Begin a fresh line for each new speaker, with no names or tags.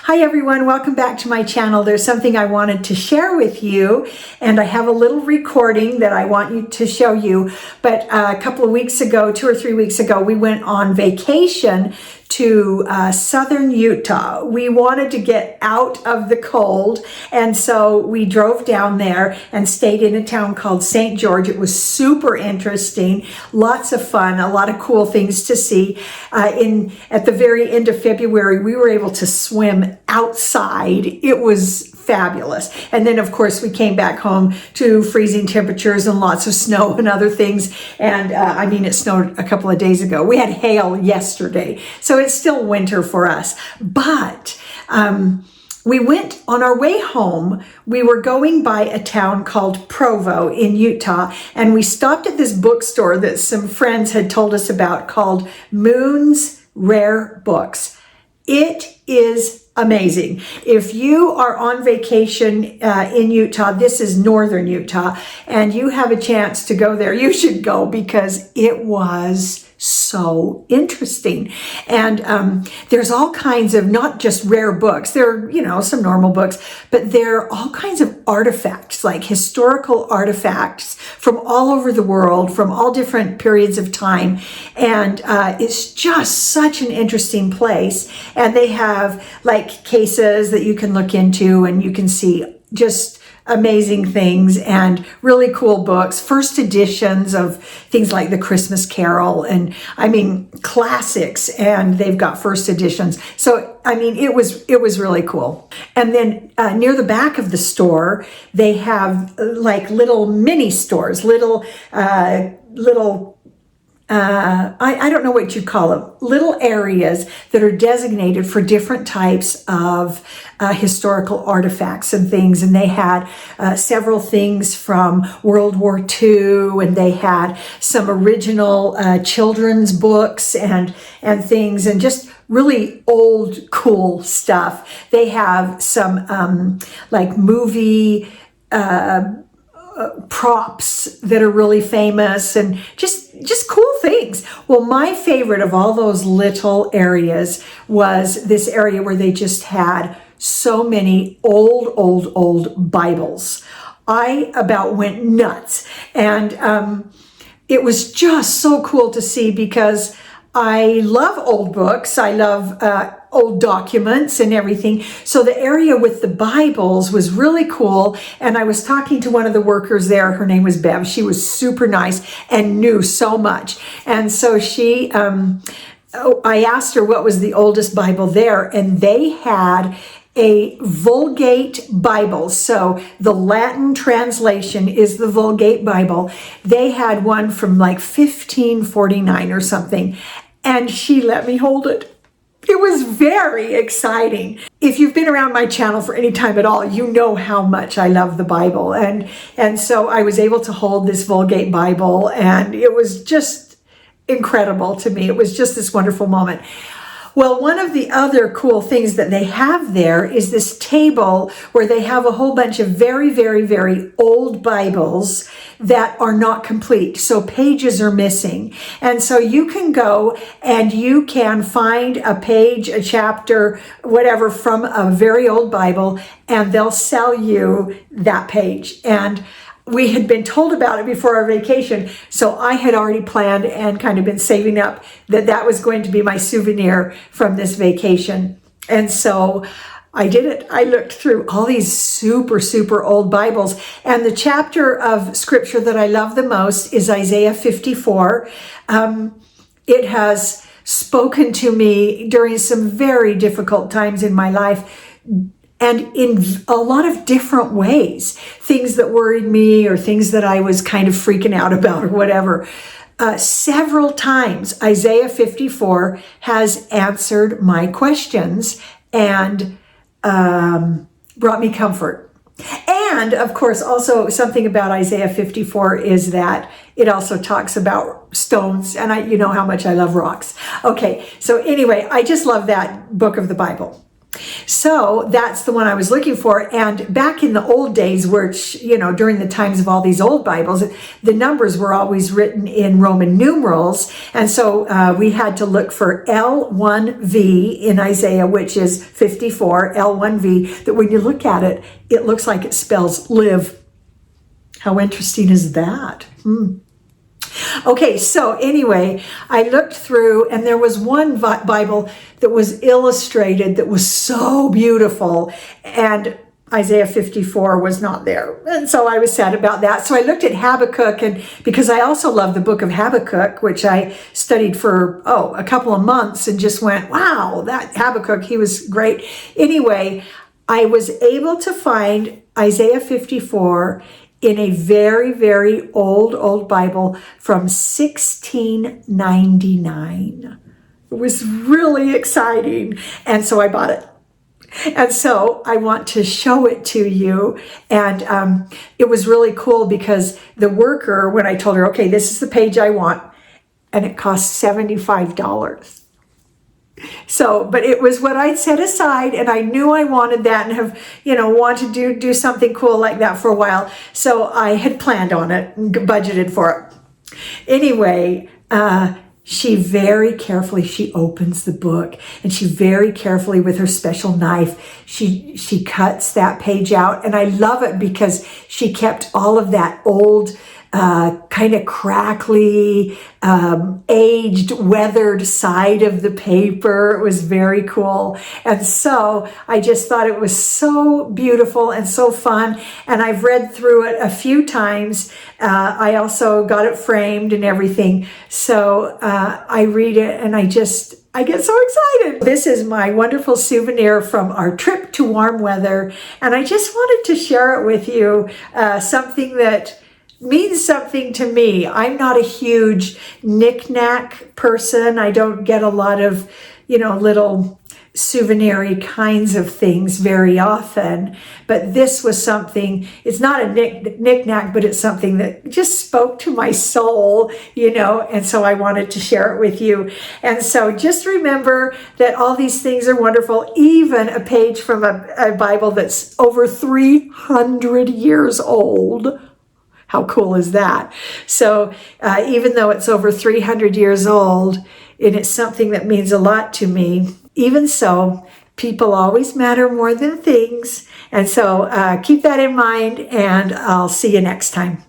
Hi everyone, welcome back to my channel. There's something I wanted to share with you, and I have a little recording that I want you to show you. But a couple of weeks ago, 2 or 3 weeks ago, we went on vacation to southern Utah. We wanted to get out of the cold, and so we drove down there and stayed in a town called St. George. It was super interesting, lots of fun, a lot of cool things to see. At the very end of February, we were able to swim outside. It was fabulous. And then of course we came back home to freezing temperatures and lots of snow and other things. And it snowed a couple of days ago. We had hail yesterday, so it's still winter for us. But we went on our way home. We were going by a town called Provo in Utah, and we stopped at this bookstore that some friends had told us about called Moon's Rare Books. It is amazing. If you are on vacation in Utah, this is northern Utah, and you have a chance to go there, you should go because it was so interesting. And there's all kinds of, not just rare books, there are, some normal books, but there are all kinds of artifacts, like historical artifacts from all over the world, from all different periods of time. And it's just such an interesting place. And they have like cases that you can look into, and you can see just amazing things and really cool books, first editions of things like the Christmas Carol, and classics, and they've got first editions. So it was really cool. And then near the back of the store, they have like little mini stores, I don't know what you call them, little areas that are designated for different types of historical artifacts and things. And they had several things from World War II, and they had some original children's books and things, and just really old, cool stuff. They have some like movie props that are really famous, and just cool things. Well, my favorite of all those little areas was this area where they just had so many old Bibles. I about went nuts, and it was just so cool to see, because I love old books. I love old documents and everything. So the area with the Bibles was really cool. And I was talking to one of the workers there. Her name was Bev. She was super nice and knew so much. And so I asked her what was the oldest Bible there, and they had a Vulgate Bible. So the Latin translation is the Vulgate Bible. They had one from like 1549 or something, and she let me hold it. It was very exciting. If you've been around my channel for any time at all, you know how much I love the Bible. And so I was able to hold this Vulgate Bible, and it was just incredible to me. It was just this wonderful moment. Well, one of the other cool things that they have there is this table where they have a whole bunch of very, very, very old Bibles that are not complete. So pages are missing. And so you can go and you can find a page, a chapter, whatever, from a very old Bible, and they'll sell you that page. And we had been told about it before our vacation, so I had already planned and kind of been saving up that was going to be my souvenir from this vacation. And so I did it. I looked through all these super, super old Bibles, and the chapter of scripture that I love the most is Isaiah 54. It has spoken to me during some very difficult times in my life, and in a lot of different ways, things that worried me or things that I was kind of freaking out about or whatever. Several times, Isaiah 54 has answered my questions and brought me comfort. And of course, also something about Isaiah 54 is that it also talks about stones, and you know how much I love rocks. Okay, so anyway, I just love that book of the Bible. So that's the one I was looking for. And back in the old days, which, during the times of all these old Bibles, the numbers were always written in Roman numerals. And so we had to look for L1V in Isaiah, which is 54, L1V, that when you look at it, it looks like it spells live. How interesting is that? Okay, so anyway, I looked through and there was one Bible that was illustrated that was so beautiful, and Isaiah 54 was not there. And so I was sad about that. So I looked at Habakkuk, and because I also love the book of Habakkuk, which I studied for, a couple of months and just went, wow, that Habakkuk, he was great. Anyway, I was able to find Isaiah 54 in a very, very old Bible from 1699. It was really exciting. And so I bought it. And so I want to show it to you. And it was really cool because the worker, when I told her, okay, this is the page I want, and it cost $75. So, but it was what I'd set aside, and I knew I wanted that and have, wanted to do something cool like that for a while. So I had planned on it and budgeted for it. Anyway, she very carefully, she opens the book, and she very carefully with her special knife, she cuts that page out. And I love it because she kept all of that old, kind of crackly, aged, weathered side of the paper. It was very cool. And so I just thought it was so beautiful and so fun. And I've read through it a few times. I also got it framed and everything. So I read it and I get so excited. This is my wonderful souvenir from our trip to warm weather. And I just wanted to share it with you, something that means something to me. I'm not a huge knick-knack person. I don't get a lot of, little souvenir-y kinds of things very often. But this was something, it's not a knick-knack, but it's something that just spoke to my soul, and so I wanted to share it with you. And so just remember that all these things are wonderful, even a page from a Bible that's over 300 years old. How cool is that? So even though it's over 300 years old, and it's something that means a lot to me, even so, people always matter more than things. And so keep that in mind, and I'll see you next time.